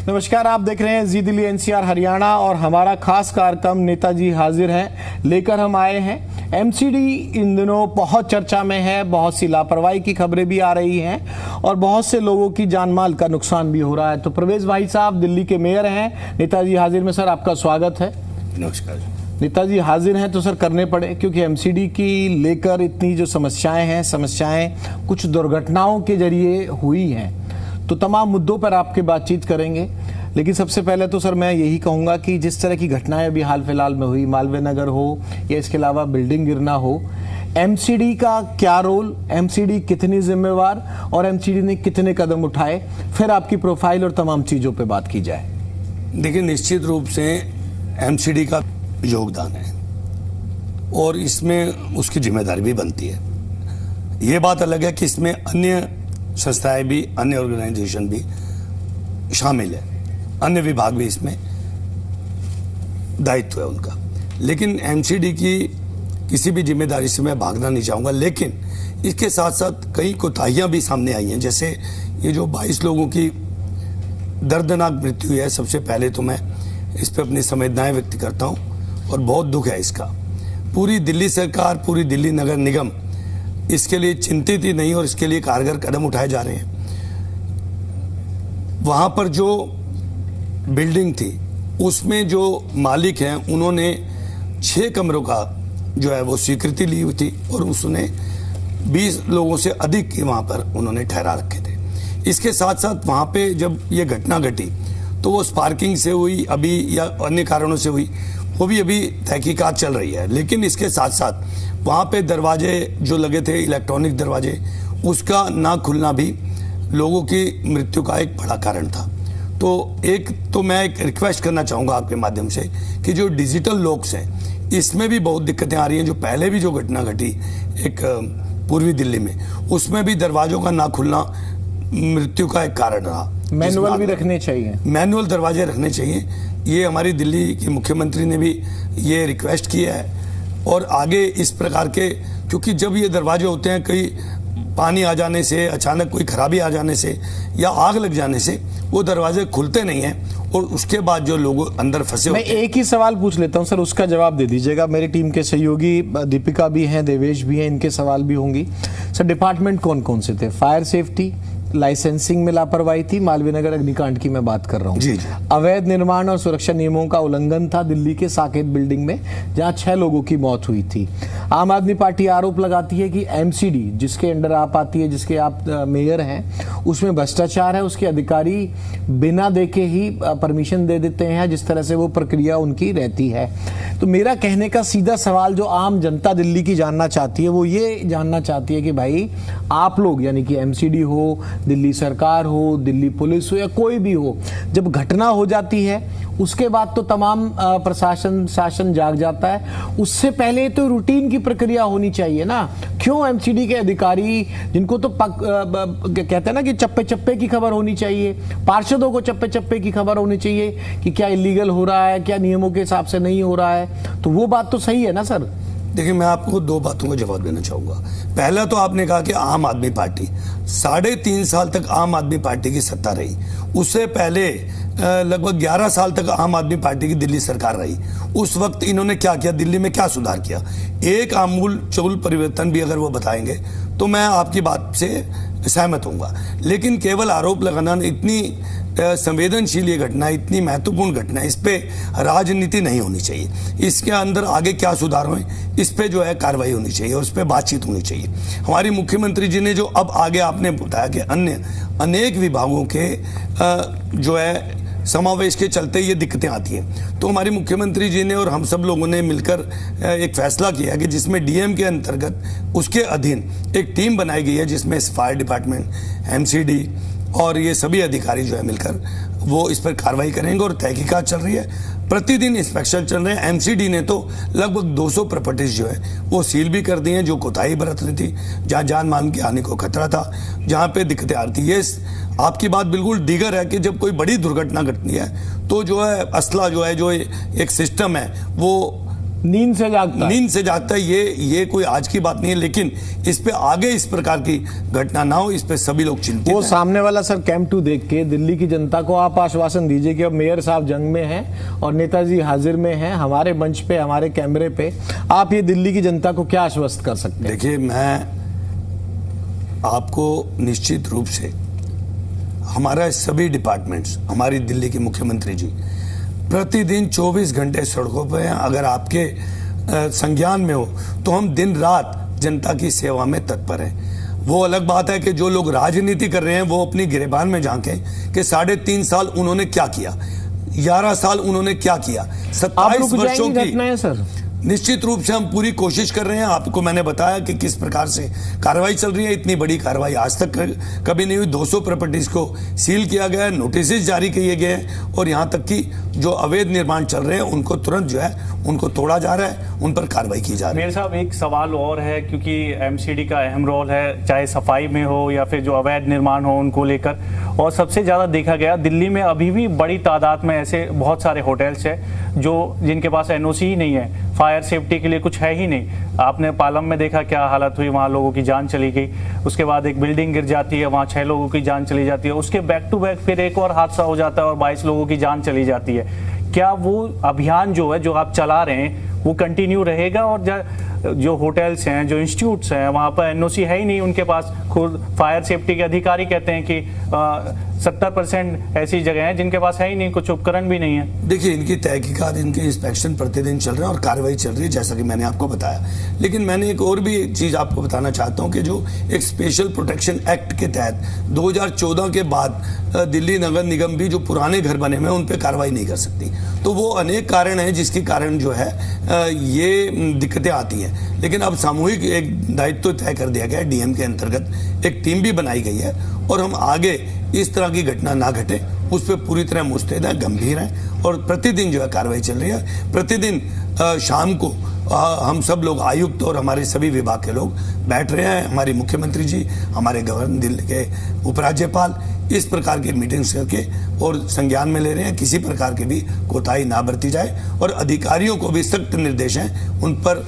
नमस्कार, आप देख रहे हैं जी दिल्ली एनसीआर हरियाणा और हमारा खास कार्यक्रम नेताजी हाजिर हैं लेकर हम आए हैं। एमसीडी इन दिनों बहुत चर्चा में है, बहुत सी लापरवाही की खबरें भी आ रही हैं और बहुत से लोगों की जान माल का नुकसान भी हो रहा है। तो प्रवेश भाई साहब दिल्ली के मेयर हैं, नेताजी हाजिर में सर आपका स्वागत है। नमस्कार। नेताजी हाजिर हैं तो सर करने पड़े, क्योंकि एमसीडी की लेकर इतनी जो समस्याएं कुछ दुर्घटनाओं के जरिए हुई हैं, तो तमाम मुद्दों पर आपके बातचीत करेंगे। लेकिन सबसे पहले तो सर मैं यही कहूँगा कि जिस तरह की घटनाएं अभी हाल फिलहाल में हुई, मालवीय नगर हो या इसके अलावा बिल्डिंग गिरना हो, एमसीडी का क्या रोल, एमसीडी कितनी जिम्मेवार और एमसीडी ने कितने कदम उठाए, फिर आपकी प्रोफाइल और तमाम चीज़ों पर बात की जाए। देखिए, निश्चित रूप से एमसीडी का योगदान है और इसमें उसकी जिम्मेदारी भी बनती है। ये बात अलग है कि इसमें अन्य संस्थाएं भी, अन्य ऑर्गेनाइजेशन भी शामिल है, अन्य विभाग भी इसमें दायित्व है उनका। लेकिन एमसीडी की किसी भी जिम्मेदारी से मैं भागना नहीं चाहूँगा। लेकिन इसके साथ साथ कई कोताहियाँ भी सामने आई हैं। जैसे ये जो 22 लोगों की दर्दनाक मृत्यु हुई है, सबसे पहले तो मैं इस पर अपनी संवेदनाएं व्यक्त करता हूँ और बहुत दुख है इसका। पूरी दिल्ली सरकार, पूरी दिल्ली नगर निगम इसके लिए चिंतित ही नहीं और इसके लिए कारगर कदम उठाए जा रहे हैं। वहाँ पर जो बिल्डिंग थी उसमें जो मालिक हैं उन्होंने 6 कमरों का जो है वो स्वीकृति ली हुई थी और उसने 20 लोगों से अधिक की वहाँ पर उन्होंने ठहरा रखे थे। इसके साथ साथ वहाँ पे जब ये घटना घटी तो वो स्पार्किंग से हुई अभी या अन्य कारणों से हुई, वो भी अभी तहकीकात चल रही है। लेकिन इसके साथ साथ वहाँ पे दरवाजे जो लगे थे, इलेक्ट्रॉनिक दरवाजे, उसका ना खुलना भी लोगों की मृत्यु का एक बड़ा कारण था। तो मैं एक रिक्वेस्ट करना चाहूँगा आपके माध्यम से कि जो डिजिटल लॉक्स हैं इसमें भी बहुत दिक्कतें आ रही हैं। जो पहले भी जो घटना घटी एक पूर्वी दिल्ली में, उसमें भी दरवाजों का ना खुलना मृत्यु का एक कारण रहा। मैनुअल भी रखने चाहिए, मैनुअल दरवाजे रखने चाहिए। ये हमारी दिल्ली के मुख्यमंत्री ने भी ये रिक्वेस्ट किया है और आगे इस प्रकार के, क्योंकि जब ये दरवाजे होते हैं, कई पानी आ जाने से, अचानक कोई खराबी आ जाने से या आग लग जाने से वो दरवाजे खुलते नहीं हैं और उसके बाद जो लोग अंदर फंसे होते हैं। मैं एक ही सवाल पूछ लेता हूं सर, उसका जवाब दे दीजिएगा। मेरी टीम के सहयोगी दीपिका भी हैं, देवेश भी हैं, इनके सवाल भी होंगी। सर डिपार्टमेंट कौन कौन से थे? फायर सेफ्टी, लाइसेंसिंग में लापरवाही थी, मालवीय नगर अग्निकांड की मैं बात कर रहा हूँ, जी जी। अवैध निर्माण और सुरक्षा नियमों का उल्लंघन था दिल्ली के साकेत बिल्डिंग में, जहां 6 लोगों की मौत हुई थी। आम आदमी पार्टी आरोप लगाती है कि एमसीडी जिसके अंडर आप आती है, जिसके आप मेयर हैं, उसमें भ्रष्टाचार है। उसके अधिकारी बिना देखे ही परमिशन दे देते हैं, जिस तरह से वो प्रक्रिया उनकी रहती है। तो मेरा कहने का सीधा सवाल जो आम जनता दिल्ली की जानना चाहती है, वो ये जानना चाहती है कि भाई आप लोग, यानी कि एमसीडी हो, दिल्ली सरकार हो, दिल्ली पुलिस हो या कोई भी हो, जब घटना हो जाती है उसके बाद तो तमाम प्रशासन शासन जाग जाता है। उससे पहले तो रूटीन की प्रक्रिया होनी चाहिए ना। क्यों एमसीडी के अधिकारी, जिनको तो कहते हैं ना कि चप्पे चप्पे की खबर होनी चाहिए, पार्षदों को चप्पे चप्पे की खबर होनी चाहिए कि क्या इलीगल हो रहा है, क्या नियमों के हिसाब से नहीं हो रहा है, तो वो बात तो सही है ना सर? देखिए, मैं आपको 2 बातों का जवाब देना चाहूँगा। पहला तो आपने कहा कि आम आदमी पार्टी, 3.5 साल तक आम आदमी पार्टी की सत्ता रही। उससे पहले लगभग 11 साल तक आम आदमी पार्टी की दिल्ली सरकार रही। उस वक्त इन्होंने क्या किया, दिल्ली में क्या सुधार किया? एक आमूल चूल परिवर्तन भी अगर वो बताएंगे तो मैं आपकी बात से सहमत होऊंगा। लेकिन केवल आरोप लगाना, इतनी संवेदनशील ये घटना, इतनी महत्वपूर्ण घटना, इस पे राजनीति नहीं होनी चाहिए। इसके अंदर आगे क्या सुधार हुए, इस पे जो है कार्रवाई होनी चाहिए और उस पे बातचीत होनी चाहिए। हमारी मुख्यमंत्री जी ने जो अब आगे आपने बताया कि अन्य अनेक विभागों के जो है समावेश के चलते ये दिक्कतें आती हैं, तो हमारी मुख्यमंत्री जी ने और हम सब लोगों ने मिलकर एक फैसला किया कि जिसमें डीएम के अंतर्गत उसके अधीन एक टीम बनाई गई है, जिसमें फायर डिपार्टमेंट, एमसीडी और ये सभी अधिकारी जो है मिलकर वो इस पर कार्रवाई करेंगे और तहकीकात चल रही है। प्रतिदिन इंस्पेक्शन चल रहे हैं। एमसीडी ने तो लगभग 200 प्रॉपर्टीज जो है वो सील भी कर दी हैं, जो कोताही बरत रही थी, जहाँ जान मान के आने को खतरा था, जहाँ पे दिक्कतें आ रही थी। ये आपकी बात बिल्कुल दीगर है कि जब कोई बड़ी दुर्घटना घटती है तो जो है असला जो है, जो एक सिस्टम है, वो नींद से जागता है। नींद से जागता है। ये कोई आज की बात नहीं है, लेकिन इस पे आगे इस प्रकार की घटना ना हो, इस पे सभी लोग चिंतित वो हैं। सामने वाला सर कैंप 2 देख के दिल्ली की जनता को आप आश्वासन दीजिए कि अब मेयर साहब जंग में हैं और नेताजी हाजिर में हैं, हमारे मंच पे, हमारे कैमरे पे आप ये दिल्ली की जनता को क्या आश्वस्त कर सकते हैं? देखिए, मैं आपको निश्चित रूप से हमारा सभी डिपार्टमेंट्स, हमारी दिल्ली के मुख्यमंत्री जी प्रतिदिन 24 घंटे सड़कों पर हैं। अगर आपके संज्ञान में हो तो हम दिन रात जनता की सेवा में तत्पर हैं। वो अलग बात है कि जो लोग राजनीति कर रहे हैं वो अपनी गिरेबान में झांकें कि 3.5 साल उन्होंने क्या किया, 11 साल उन्होंने क्या किया, 27 वर्षों की घटनाएं सर। निश्चित रूप से हम पूरी कोशिश कर रहे हैं। आपको मैंने बताया कि किस प्रकार से कार्रवाई चल रही है। इतनी बड़ी कार्रवाई आज तक कभी नहीं हुई। 200 प्रॉपर्टीज को सील किया गया है, नोटिस जारी किए गए हैं और यहाँ तक कि जो अवैध निर्माण चल रहे हैं उनको तुरंत जो है उनको तोड़ा जा रहा है, उन पर कार्रवाई की जा रही है। मेरे साहब एक सवाल और है, क्योंकि एमसीडी का अहम रोल है, चाहे सफाई में हो या फिर जो अवैध निर्माण हो उनको लेकर। और सबसे ज़्यादा देखा गया दिल्ली में अभी भी बड़ी तादाद में ऐसे बहुत सारे होटल्स हैं जिनके पास एनओसी ही नहीं है, फायर सेफ्टी के लिए कुछ है ही नहीं। आपने पालम में देखा क्या हालत हुई, वहाँ लोगों की जान चली गई। उसके बाद एक बिल्डिंग गिर जाती है, वहाँ 6 लोगों की जान चली जाती है। उसके बैक टू बैक फिर एक और हादसा हो जाता है और 22 लोगों की जान चली जाती है। क्या वो अभियान जो है जो आप चला रहे हैं वो कंटिन्यू रहेगा? और जो होटल्स हैं, जो इंस्टीट्यूट्स हैं, वहाँ पर एनओसी है ही नहीं उनके पास। खुद फायर सेफ्टी के अधिकारी कहते हैं कि 70% ऐसी जगह हैं जिनके पास है ही नहीं, कुछ उपकरण भी नहीं है। देखिए, इनकी तहकीकात, इनके इंस्पेक्शन प्रतिदिन चल रहे हैं और कार्रवाई चल रही है, जैसा कि मैंने आपको बताया। लेकिन मैंने एक और भी चीज़ आपको बताना चाहता हूं कि जो एक स्पेशल प्रोटेक्शन एक्ट के तहत 2014 के बाद दिल्ली नगर निगम भी जो पुराने घर बने हुए हैं उन पर कार्रवाई नहीं कर सकती। तो वो अनेक कारण हैं जिसके कारण जो है ये दिक्कतें आती हैं। लेकिन अब सामूहिक एक दायित्व तय कर दिया गया है, डीएम के अंतर्गत एक टीम भी बनाई गई है और हम आगे इस तरह की घटना ना घटे उस पर पूरी तरह मुस्तैद हैं, गंभीर हैं और प्रतिदिन जो है कार्रवाई चल रही है। प्रतिदिन शाम को हम सब लोग आयुक्त और हमारे सभी विभाग के लोग बैठ रहे हैं। हमारी मुख्यमंत्री जी, हमारे गवर्नर दिल्ली के उपराज्यपाल इस प्रकार की मीटिंग्स करके और संज्ञान में ले रहे हैं किसी प्रकार की भी कोताही ना बरती जाए और अधिकारियों को भी सख्त निर्देश हैं, उन पर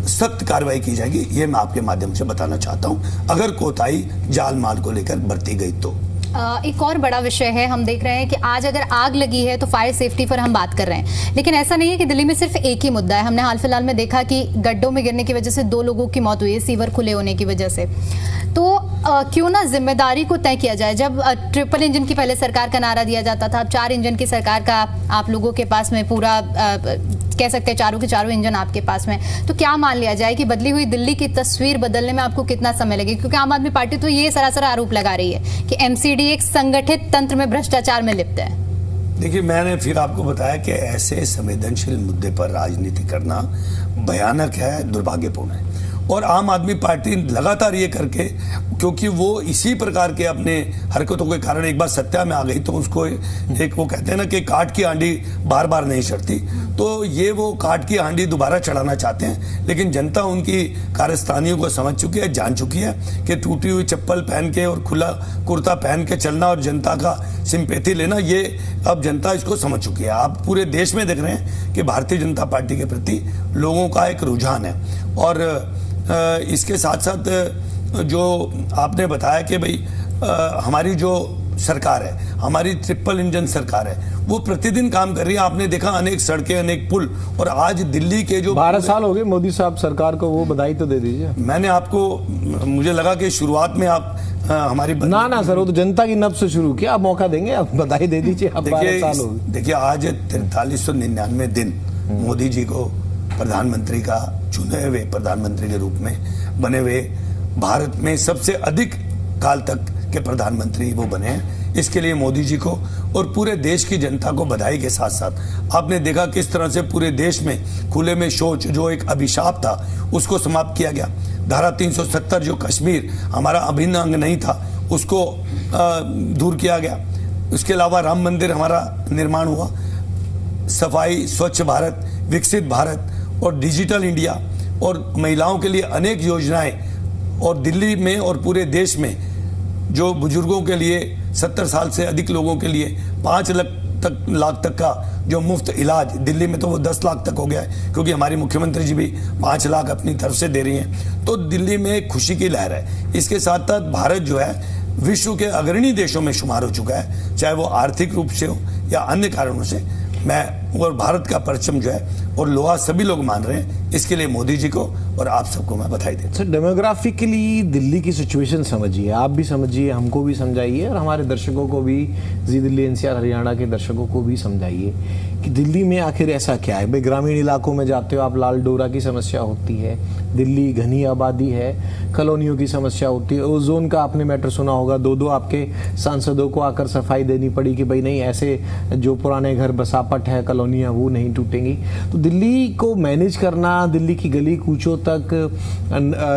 सख्त कार्रवाई की जाएगी। ये मैं आपके माध्यम से बताना चाहता हूं, अगर कोताही जाल माल को लेकर बरती गई तो। एक और बड़ा विषय है, हम देख रहे हैं कि आज अगर आग लगी है तो फायर सेफ्टी पर हम बात कर रहे हैं, लेकिन ऐसा नहीं है कि दिल्ली में सिर्फ एक ही मुद्दा है। हमने हाल फिलहाल में देखा कि गड्ढों में गिरने की वजह से 2 लोगों की मौत हुई है, सीवर खुले होने की वजह से। तो क्यों ना जिम्मेदारी को तय किया जाए। जब ट्रिपल इंजन की पहले सरकार का नारा दिया जाता था, अब 4 इंजन की सरकार का आप लोगों के पास में पूरा कह सकते हैं चारों के चारों इंजन आपके पास में, तो क्या मान लिया जाए कि बदली हुई दिल्ली की तस्वीर बदलने में आपको कितना समय लगेगा? क्योंकि आम आदमी पार्टी तो ये सरासर आरोप लगा रही है कि एमसीडी एक संगठित तंत्र में भ्रष्टाचार में लिप्त है। देखिए, मैंने फिर आपको बताया कि ऐसे संवेदनशील मुद्दे पर राजनीति करना भयानक है, दुर्भाग्यपूर्ण है और आम आदमी पार्टी लगातार ये करके, क्योंकि वो इसी प्रकार के अपने हरकतों के कारण एक बार सत्ता में आ गई तो उसको एक वो कहते हैं ना कि काट की हांडी बार बार नहीं चढ़ती, तो ये वो काट की हांडी दोबारा चढ़ाना चाहते हैं। लेकिन जनता उनकी कारस्तानियों को समझ चुकी है, जान चुकी है कि टूटी हुई चप्पल पहन के और खुला कुर्ता पहन के चलना और जनता का सिंपैथी लेना, ये अब जनता इसको समझ चुकी है। आप पूरे देश में देख रहे हैं कि भारतीय जनता पार्टी के प्रति लोगों का एक रुझान है। और इसके साथ साथ जो आपने बताया कि भाई हमारी जो सरकार है, हमारी ट्रिपल इंजन सरकार है, वो प्रतिदिन काम कर रही है। आपने देखा अनेक सड़कें, अनेक पुल, और आज दिल्ली के जो 12 साल हो गए मोदी साहब सरकार को, वो बधाई तो दे दीजिए। मैंने आपको, मुझे लगा कि शुरुआत में आप हमारी ना सर, वो तो जनता की नब्ज से शुरू किया, आप मौका देंगे, आप बधाई दे दीजिए। आप 12 साल हो गए। देखिए, आज 4399 दिन मोदी जी को प्रधानमंत्री का चुने हुए प्रधानमंत्री के रूप में बने हुए भारत में सबसे अधिक काल तक के प्रधानमंत्री वो बने हैं। इसके लिए मोदी जी को और पूरे देश की जनता को बधाई के साथ साथ आपने देखा किस तरह से पूरे देश में खुले में शौच जो एक अभिशाप था उसको समाप्त किया गया। धारा 370 जो कश्मीर हमारा अभिन्न अंग नहीं था उसको दूर किया गया। उसके अलावा राम मंदिर हमारा निर्माण हुआ, सफाई, स्वच्छ भारत, विकसित भारत और डिजिटल इंडिया और महिलाओं के लिए अनेक योजनाएं, और दिल्ली में और पूरे देश में जो बुजुर्गों के लिए 70 साल से अधिक लोगों के लिए 5 लाख लाख तक का जो मुफ्त इलाज, दिल्ली में तो वो 10 लाख तक हो गया है, क्योंकि हमारी मुख्यमंत्री जी भी 5 लाख अपनी तरफ से दे रही हैं। तो दिल्ली में एक खुशी की लहर है। इसके साथ साथ भारत जो है विश्व के अग्रणी देशों में शुमार हो चुका है, चाहे वो आर्थिक रूप से हो या अन्य कारणों से। मैं और भारत का परचम जो है और लोहा सभी लोग मान रहे हैं। इसके लिए मोदी जी को और आप सबको मैं बधाई देता हूं। सर, डेमोग्राफिकली दिल्ली की सिचुएशन समझिए, आप भी समझिए, हमको भी समझाइए और हमारे दर्शकों को भी, जी दिल्ली एनसीआर हरियाणा के दर्शकों को भी समझाइए कि दिल्ली में आखिर ऐसा क्या है। भाई ग्रामीण इलाकों में जाते हो आप, लाल डोरा की समस्या होती है, दिल्ली घनी आबादी है, कॉलोनियों की समस्या होती है, ओजोन का आपने मैटर सुना होगा, 2 आपके सांसदों को आकर सफाई देनी पड़ी कि भाई नहीं, ऐसे जो पुराने घर बसापट है, कॉलोनियाँ वो नहीं टूटेंगी। तो दिल्ली को मैनेज करना, दिल्ली की गली कूचों तक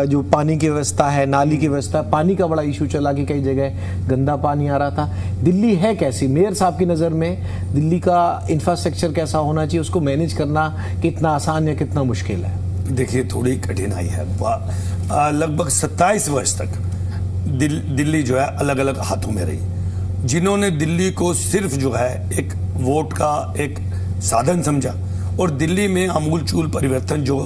जो पानी की व्यवस्था है, नाली की व्यवस्था, पानी का बड़ा इशू चला कि कई जगह गंदा पानी आ रहा था। दिल्ली है कैसी मेयर साहब की नज़र में? दिल्ली का इंफ्रास्ट्रक्चर कैसा होना चाहिए? उसको मैनेज करना कितना आसान या कितना मुश्किल है? देखिए, थोड़ी कठिनाई है। लगभग 27 वर्ष तक दिल्ली जो है अलग अलग हाथों में रही, जिन्होंने दिल्ली को सिर्फ जो है एक वोट का एक साधन समझा और दिल्ली में आमूलचूल परिवर्तन जो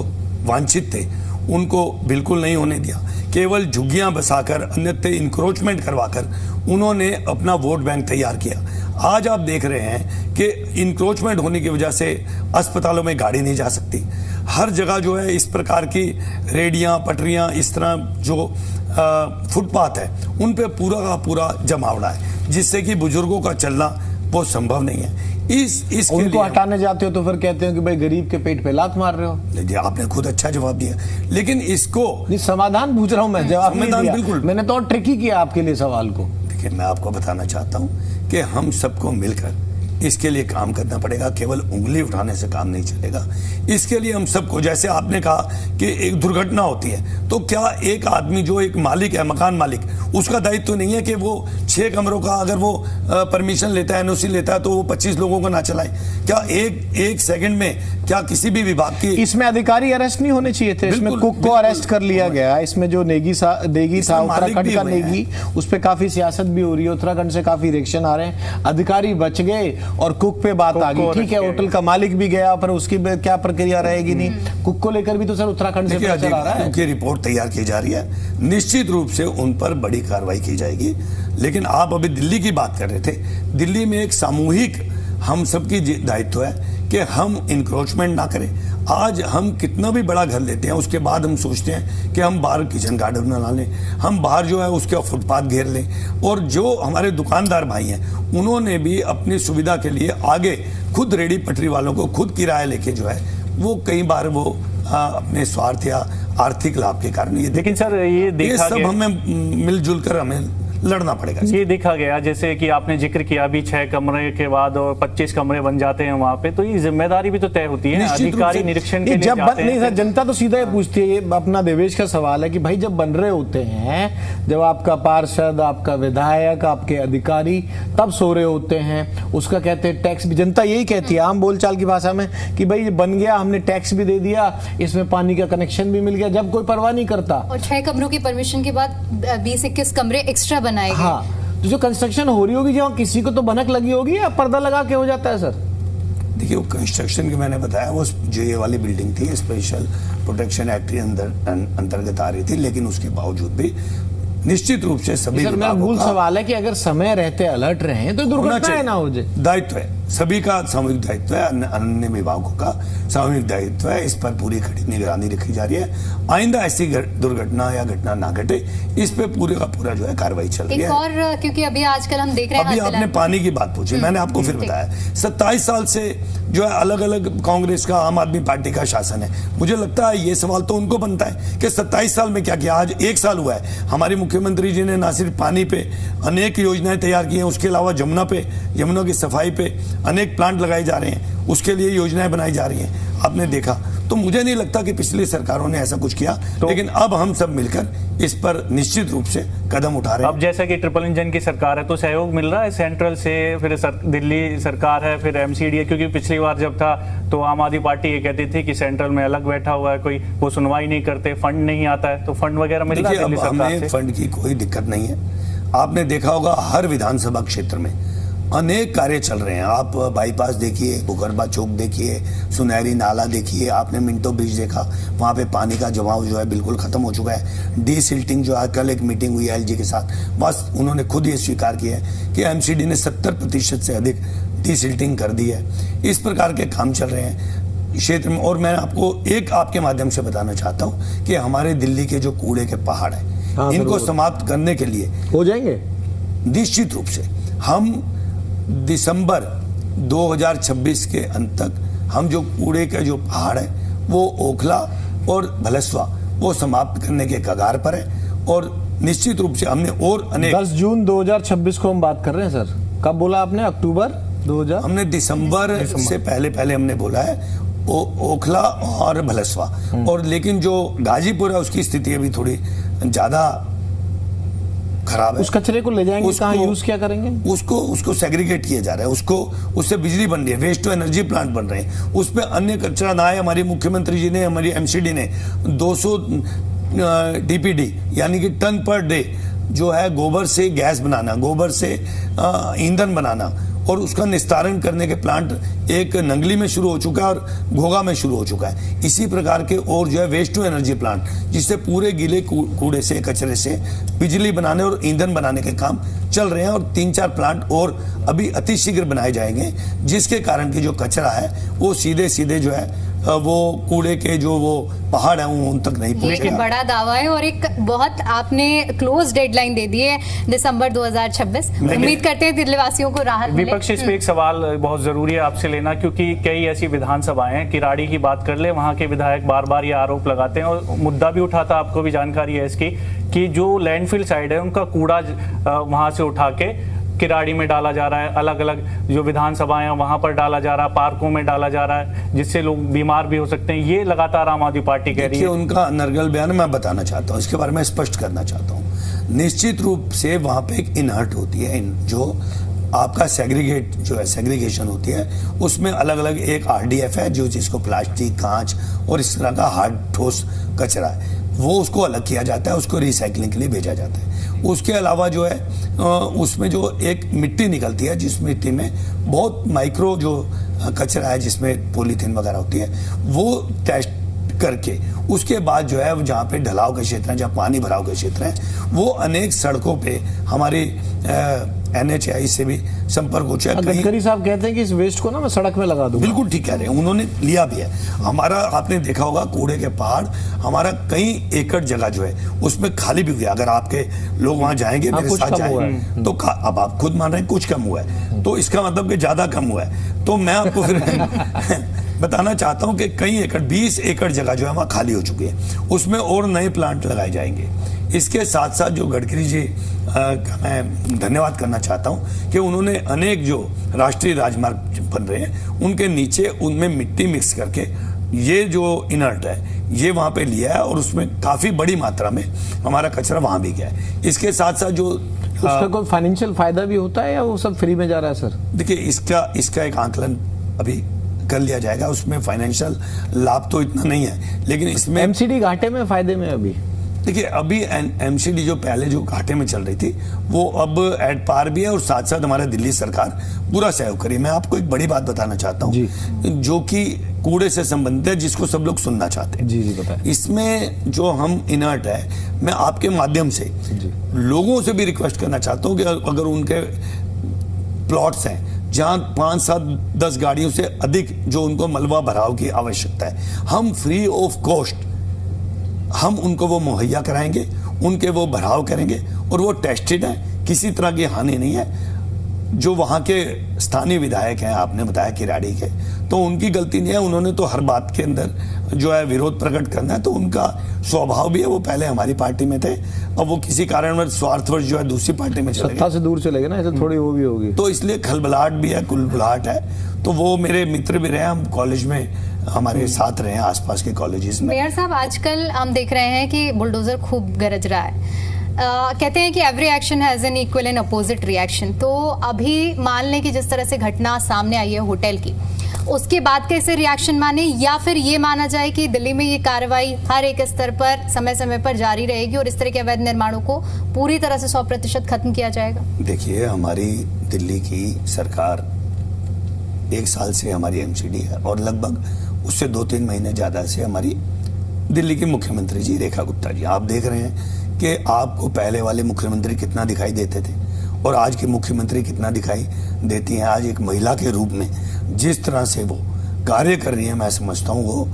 वांछित थे उनको बिल्कुल नहीं होने दिया। केवल झुग्गियां बसाकर, अन्यथा इंक्रोचमेंट करवाकर उन्होंने अपना वोट बैंक तैयार किया। आज आप देख रहे हैं कि इंक्रोचमेंट होने की वजह से अस्पतालों में गाड़ी नहीं जा सकती। हर जगह जो है इस प्रकार की रेडियां, पटरियां, इस तरह जो फुटपाथ है उन पे पूरा का पूरा जमावड़ा है, जिससे कि बुजुर्गों का चलना बहुत संभव नहीं है। इस उनको हटाने जाते हो तो फिर कहते हो कि भाई गरीब के पेट पे लात मार रहे हो। आपने खुद अच्छा जवाब दिया, लेकिन इसको समाधान पूछ रहा हूं मैं, जवाब नहीं दिया। बिल्कुल, मैंने तो और ट्रिकी किया आपके लिए सवाल को। देखिए, मैं आपको बताना चाहता हूं कि हम सबको मिलकर इसके लिए काम करना पड़ेगा। केवल उंगली उठाने से काम नहीं चलेगा। इसके लिए हम सबको, जैसे आपने कहा कि एक दुर्घटना होती है, तो क्या एक आदमी जो एक मालिक है, मकान मालिक, उसका दायित्व तो नहीं है कि वो 6 कमरों का अगर वो परमिशन लेता है, एनओसी लेता है, तो वो 25 लोगों को ना चलाए? क्या एक सेकंड में क्या किसी भी विभाग की? इसमें अधिकारी अरेस्ट नहीं होने चाहिए थे। इसमें कुक को अरेस्ट कर लिया गया। इसमें जो नेगी था, उत्तराखंड का नेगी, उस पर काफी सियासत भी हो रही है। उत्तराखंड से काफी रिएक्शन आ रहे हैं। अधिकारी बच गए और कुक पे बात आ गई। ठीक है, होटल का मालिक भी गया, पर उसकी क्या प्रक्रिया रहेगी? नहीं, कुक को लेकर भी तो सर उत्तराखंड से प्रेशर आ रहा है। उनकी रिपोर्ट तैयार की जा रही है, निश्चित रूप से उन पर बड़ी कार्रवाई की जाएगी। लेकिन आप अभी दिल्ली की बात कर रहे थे। दिल्ली में एक सामूहिक हम सबकी दायित्व है कि हम इंक्रोचमेंट ना करें। आज हम कितना भी बड़ा घर लेते हैं, उसके बाद हम सोचते हैं कि हम बाहर किचन गार्डन बना लें, हम बाहर जो है उसके फुटपाथ घेर लें। और जो हमारे दुकानदार भाई हैं, उन्होंने भी अपनी सुविधा के लिए आगे खुद रेडी पटरी वालों को खुद किराया लेके जो है वो कई बार वो अपने स्वार्थ या आर्थिक लाभ के कारण ये, लेकिन सर ये सब हमें मिलजुल कर हमें लड़ना पड़ेगा। ये देखा गया, जैसे कि आपने जिक्र किया अभी 6 कमरे के बाद और 25 कमरे बन जाते हैं वहां पे, तो ये जिम्मेदारी भी तो तय होती है। अधिकारी निरीक्षण के लिए जब जाते नहीं हैं। सर, जनता तो सीधा ये पूछती है, ये अपना देवेश का सवाल है कि भाई जब बन रहे होते हैं, जब आपका पार्षद, आपका विधायक, आपके अधिकारी तब सो रहे होते हैं, उसका कहते हैं टैक्स भी, जनता यही कहती है आम बोलचाल की भाषा में कि भाई बन गया, हमने टैक्स भी दे दिया, इसमें पानी का कनेक्शन भी मिल गया, जब कोई परवाह नहीं करता। और 6 कमरों की परमिशन के बाद 20-21 कमरे एक्स्ट्रा बनाए गए। हाँ, तो जो कंस्ट्रक्शन हो रही होगी, जहाँ किसी को तो भनक लगी होगी या पर्दा लगा के हो जाता है सर? देखिए, वो कंस्ट्रक्शन की मैंने बताया, वो जो ये वाली बिल्डिंग थी स्पेशल प्रोटेक्शन एक्ट के अंतर्गत आ रही थी, लेकिन उसके बावजूद भी निश्चित रूप से सभी सर, मेरा मूल सवाल है कि अगर समय रहते अलर्ट रहे तो दुर्घटना ना हो जाए। दायित्व है सभी का, सामूहिक दायित्व है, अन्य विभागों का सामूहिक दायित्व है। इस पर पूरी कड़ी निगरानी रखी जा रही है। आइंदा ऐसी दुर्घटना या घटना ना घटे, इस पे पूरे का पूरा जो है कार्रवाई चल रही है। और क्योंकि अभी आजकल हम देख रहे हैं, अभी आपने पानी की बात पूछी, मैंने आपको फिर बताया 27 साल से जो है अलग अलग कांग्रेस का, आम आदमी पार्टी का शासन है। मुझे लगता है ये सवाल तो उनको बनता है कि 27 साल में क्या किया। आज 1 साल हुआ है, हमारे मुख्यमंत्री जी ने ना सिर्फ पानी पे अनेक योजनाएं तैयार की हैं, उसके अलावा यमुना की सफाई पे अनेक प्लांट लगाए जा रहे हैं, उसके लिए योजनाएं बनाई जा रही हैं। आपने देखा, तो मुझे नहीं लगता कि पिछली सरकारों ने ऐसा कुछ किया, लेकिन अब हम सब मिलकर इस पर निश्चित रूप से कदम उठा रहे हैं। अब जैसा कि ट्रिपल इंजन की सरकार है, तो सहयोग मिल रहा है सेंट्रल से, फिर दिल्ली सरकार है, फिर एमसीडी है, क्योंकि पिछली बार जब था तो आम आदमी पार्टी ये कहती थी कि सेंट्रल में अलग बैठा हुआ है कोई, वो सुनवाई नहीं करते, फंड नहीं आता है, तो फंड वगैरह मिल रहा है दिल्ली सरकार से? फंड की कोई दिक्कत नहीं है। आपने देखा होगा हर विधानसभा क्षेत्र में अनेक कार्य चल रहे हैं। आप बाईपास देखिए, बुकरबा चौक देखिए, सुनहरी नाला देखिए, आपने मिंटो ब्रिज देखा, वहाँ पे पानी का जमाव जो है बिल्कुल खत्म हो चुका है। डी सिल्टिंग जो है, कल एक मीटिंग हुई एलजी के साथ, बस उन्होंने खुद ये स्वीकार किया है कि एमसीडी ने 70% से अधिक डी सिल्टिंग कर दी है। इस प्रकार के काम चल रहे हैं क्षेत्र में। और मैं आपको एक आपके माध्यम से बताना चाहता हूँ कि हमारे दिल्ली के जो कूड़े के पहाड़ हैं, हाँ, इनको समाप्त करने के लिए हो जाएंगे निश्चित रूप से हम दिसंबर 2026 के अंत तक हम जो कूड़े के जो पहाड़ है वो ओखला और भलसवा वो समाप्त करने के कगार पर है। और निश्चित रूप से हमने और अनेक 10 जून 2026 को हम बात कर रहे हैं सर। कब बोला आपने? अक्टूबर 2000? हमने दिसंबर से पहले हमने बोला है ओखला और भलसवा। और लेकिन जो गाजीपुर है उसकी स्थिति अभी थोड़ी ज्यादा खराब है। उस कचरे को ले जाएंगे कहाँ, यूज क्या करेंगे? उसको सेग्रीगेट किया जा रहा है, उससे बिजली बन रही है, वेस्ट टू एनर्जी प्लांट बन रहे हैं, उस पे अन्य कचरा ना है। हमारी मुख्यमंत्री जी ने, हमारी एमसीडी ने 200 डीपीडी यानी कि टन पर डे जो है गोबर से गैस बनाना, गोबर से ईंधन बनाना और उसका निस्तारण करने के प्लांट एक नंगली में शुरू हो चुका है और घोगा में शुरू हो चुका है। इसी प्रकार के और जो है वेस्ट टू एनर्जी प्लांट, जिससे पूरे गीले कूड़े से, कचरे से बिजली बनाने और ईंधन बनाने के काम चल रहे हैं। और 3-4 प्लांट और अभी अतिशीघ्र बनाए जाएंगे, जिसके कारण की जो कचरा है वो सीधे सीधे जो है वो कूड़े के जो वो पहाड़ है उन तक नहीं पहुंचेगा। एक बड़ा दावा है और एक बहुत आपने क्लोज डेडलाइन दे दी है, दिसंबर 2026। उम्मीद करते हैं दिल्ली वासियों को राहत मिले। विपक्ष इस पे एक सवाल बहुत जरूरी है आपसे लेना, क्योंकि कई ऐसी विधानसभाएं हैं, किराड़ी की बात कर ले, वहां के विधायक बार बार ये आरोप लगाते हैं और मुद्दा भी उठाता, आपको भी जानकारी है इसकी, कि जो लैंडफिल साइड है उनका कूड़ा वहां से उठा के किराड़ी में डाला जा रहा है, अलग अलग जो विधानसभाएं हैं वहां पर डाला जा रहा है, पार्कों में डाला जा रहा है, जिससे लोग बीमार भी हो सकते हैं। ये लगातार आम आदमी पार्टी कह रही है। उनका नरगल बयान मैं बताना चाहता हूँ, इसके बारे में स्पष्ट करना चाहता हूँ। निश्चित रूप से वहां पे एक इनहर्ट होती है, जो आपका सेग्रीगेट जो है, सेग्रीगेशन होती है, उसमें अलग अलग एक आरडीएफ है जो जिसको प्लास्टिक, कांच और इस तरह का हार्ड ठोस कचरा है, वो उसको अलग किया जाता है, उसको रिसाइकलिंग के लिए भेजा जाता है। उसके अलावा जो है उसमें जो एक मिट्टी निकलती है, जिस मिट्टी में बहुत माइक्रो जो कचरा है, जिसमें पॉलीथीन वगैरह होती है, वो टेस्ट करके उसके बाद जो है जहाँ पे ढलाव के क्षेत्र हैं, जहाँ पानी भराव के क्षेत्र हैं, वो अनेक सड़कों पे हमारी NHAI से भी संपर्क हो चुका है। गडकरी साहब कहते हैं कि इस वेस्ट को ना मैं सड़क में लगा दूंगा। बिल्कुल ठीक कह रहे हैं, उन्होंने लिया भी है। हमारा आपने देखा होगा कूड़े के पहाड़, हमारा कई एकड़ जगह जो है उसमें खाली भी हुआ। अगर आपके लोग वहां जाएंगे, मेरे साथ जाएंगे, तो अब आप खुद मान रहे हैं कुछ कम हुआ है, तो इसका मतलब कि ज्यादा कम हुआ है। तो मैं आपको फिर बताना चाहता हूं कि कई एकड़, 20 एकड़ जगह जो है वहां खाली हो चुकी है, उसमें और नए प्लांट लगाए जाएंगे। इसके साथ साथ जो गडकरी जी का मैं धन्यवाद करना चाहता हूं कि उन्होंने अनेक जो राष्ट्रीय राजमार्ग बन रहे हैं उनके नीचे उनमें मिट्टी मिक्स करके ये जो इनर्ट है ये वहां पे लिया है, और उसमें काफी बड़ी मात्रा में हमारा कचरा वहां भी गया है। इसके साथ साथ जो उसका कोई फाइनेंशियल फायदा भी होता है या वो सब फ्री में जा रहा है सर? देखिए, इसका एक आंकलन अभी कर लिया जाएगा, उसमें फाइनेंशियल लाभ तो इतना नहीं है, लेकिन इसमें एमसीडी घाटे में, फायदे में? अभी देखिए, अभी एमसीडी जो पहले जो घाटे में चल रही थी वो अब एट पार भी है, और साथ साथ हमारा दिल्ली सरकार पूरा सहयोग करी। मैं आपको एक बड़ी बात बताना चाहता हूँ जो कि कूड़े से संबंधित है, जिसको सब लोग सुनना चाहते हैं। जी बताएं। इसमें जो हम इनर्ट है, मैं आपके माध्यम से लोगों से भी रिक्वेस्ट करना चाहता हूँ कि अगर उनके प्लॉट्स हैं जहां 5, 7, 10 गाड़ियों से अधिक जो उनको मलबा भराव की आवश्यकता है, हम फ्री ऑफ कॉस्ट हम उनको वो मुहैया कराएंगे, उनके वो भराव करेंगे, और वो टेस्टेड है, किसी तरह की हानि नहीं है। जो वहाँ के स्थानीय विधायक हैं, आपने बताया किराड़ी के, तो उनकी गलती नहीं है, उन्होंने तो हर बात के अंदर जो है विरोध प्रकट करना है, तो उनका स्वभाव भी है। वो पहले हमारी पार्टी में थे, अब वो किसी कारणवश स्वार्थवश जो है दूसरी पार्टी में चले गए, सत्ता से दूर चले गए ना, ऐसे थोड़ी वो भी होगी, तो इसलिए खलबलाहट भी है, कुलबुलाहट है। तो वो मेरे मित्र भी रहे, हम कॉलेज में हमारे साथ रहे हैं, आसपास के कॉलेजेस में। मेयर साहब, आजकल हम देख रहे हैं कि बुलडोजर खूब गरज रहा है। कहते हैं कि every action has an equal and opposite reaction. तो अभी मान लें कि जिस तरह से घटना सामने आई है होटल की, उसके बाद कैसे रिएक्शन माने, या फिर ये माना जाए कि दिल्ली में ये कार्रवाई हर एक स्तर पर समय समय पर जारी रहेगी और इस तरह के अवैध निर्माणों को पूरी तरह से 100% खत्म किया जाएगा? देखिए, हमारी दिल्ली की सरकार 1 साल से हमारी एमसीडी है और लगभग उससे 2-3 महीने ज़्यादा से हमारी दिल्ली के मुख्यमंत्री जी रेखा गुप्ता जी। आप देख रहे हैं कि आपको पहले वाले मुख्यमंत्री कितना दिखाई देते थे और आज के मुख्यमंत्री कितना दिखाई देती हैं। आज एक महिला के रूप में जिस तरह से वो कार्य कर रही है, मैं समझता हूँ वो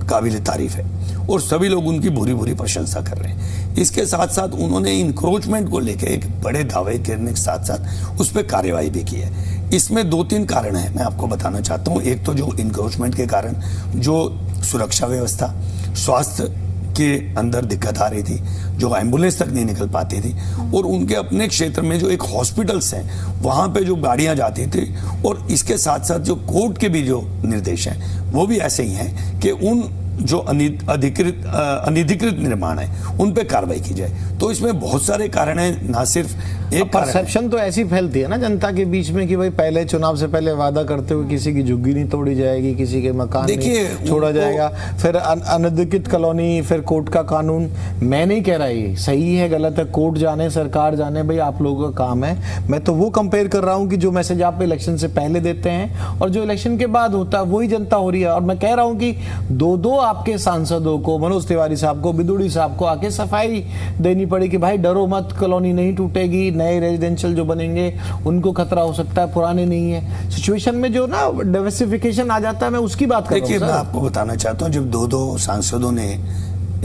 काबिल तारीफ है और सभी लोग उनकी भूरी भूरी प्रशंसा कर रहे हैं। इसके साथ साथ उन्होंने इंक्रोचमेंट को लेकर एक बड़े दावे करने के साथ साथ उस पर कार्रवाई भी की है। इसमें 2-3 कारण हैं, मैं आपको बताना चाहता हूँ। एक तो जो इंक्रोचमेंट के कारण जो सुरक्षा व्यवस्था, स्वास्थ्य के अंदर दिक्कत आ रही थी, जो एम्बुलेंस तक नहीं निकल पाती थी, और उनके अपने क्षेत्र में जो एक हॉस्पिटल्स हैं वहाँ पे जो गाड़ियाँ जाती थी, और इसके साथ साथ जो कोर्ट के भी जो निर्देश हैं वो भी ऐसे ही हैं कि उन जो अनधिकृत निर्माण है उन पे कार्रवाई की जाए। तो इसमें बहुत सारे कारण हैं, ना सिर्फ एक परसेप्शन तो ऐसी फैलती है ना जनता के बीच में कि भाई पहले चुनाव से पहले वादा करते हुए किसी की झुग्गी नहीं तोड़ी जाएगी, किसी के मकान नहीं छोड़ा जाएगा, फिर अनधिकृत कॉलोनी, फिर कोर्ट का कानून। मैं नहीं कह रहा ये सही है गलत है, कोर्ट जाने सरकार जाने, भाई आप लोगों का काम है। मैं तो वो कंपेयर कर रहा हूँ कि जो मैसेज आप इलेक्शन से पहले देते हैं और जो इलेक्शन के बाद होता है वही जनता हो रही है। और मैं कह रहा हूँ कि 2-2 आपके सांसदों को, मनोज तिवारी साहब को, बिदुड़ी साहब को आके सफाई देनी पड़ी कि भाई डरो मत, कॉलोनी नहीं टूटेगी, नए रेजिडेंशियल जो बनेंगे उनको खतरा हो सकता है, पुराने नहीं है। सिचुएशन में जो ना डाइवर्सिफिकेशन आ जाता है, मैं उसकी बात कर रहा हूं। देखिए, मैं आपको बताना चाहता हूं, जब 2-2 सांसदों ने